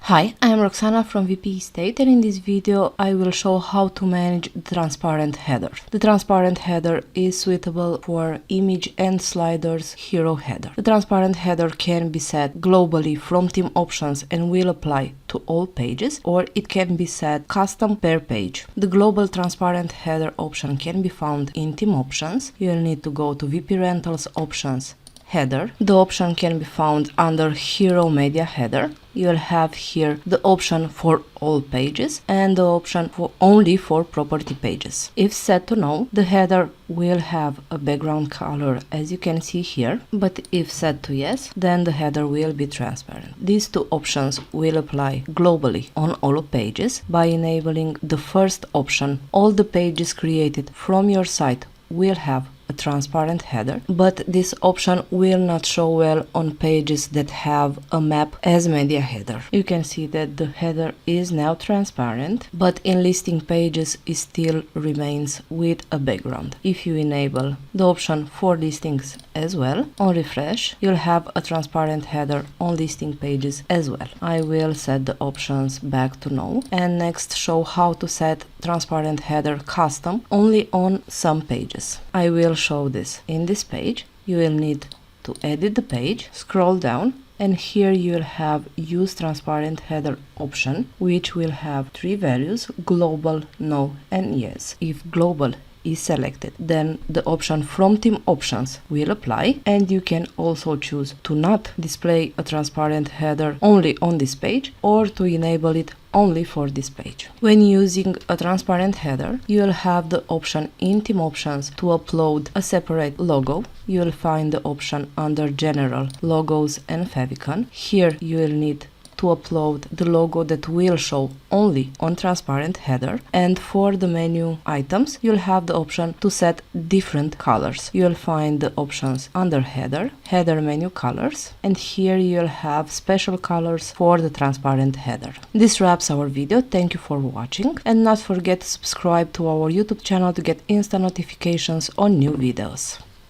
Hi, I am Roxana from WP Estate, and in this video I will show how to manage the transparent header. The transparent header is suitable for image and sliders hero header. The transparent header can be set globally from theme options and will apply to all pages, or it can be set custom per page. The global transparent header option can be found in theme options. You will need to go to WP Rentals options header. The option can be found under hero media header. You'll have here the option for all pages and the option for only for property pages. If set to no, the header will have a background color as you can see here, but if set to yes, then the header will be transparent. These two options will apply globally on all pages. By enabling the first option, all the pages created from your site will have a transparent header, but this option will not show well on pages that have a map as media header. You can see that the header is now transparent, but in listing pages it still remains with a background. If you enable the option for listings as well, on refresh, you'll have a transparent header on listing pages as well. I will set the options back to no, and next show how to set transparent header custom only on some pages. I will show this. In this page, you will need to edit the page, scroll down, and here you'll have use transparent header option, which will have three values: global, no, and yes. If global is selected, then the option from theme options will apply, and you can also choose to not display a transparent header only on this page or to enable it only for this page. When using a transparent header, you will have the option in theme options to upload a separate logo. You will find the option under general logos and favicon. Here you will need to upload the logo that will show only on transparent header, and for the menu items you'll have the option to set different colors. You'll find the options under header menu colors, and here you'll have special colors for the transparent header. This wraps our video. Thank you for watching, and not forget to subscribe to our YouTube channel to get instant notifications on new videos.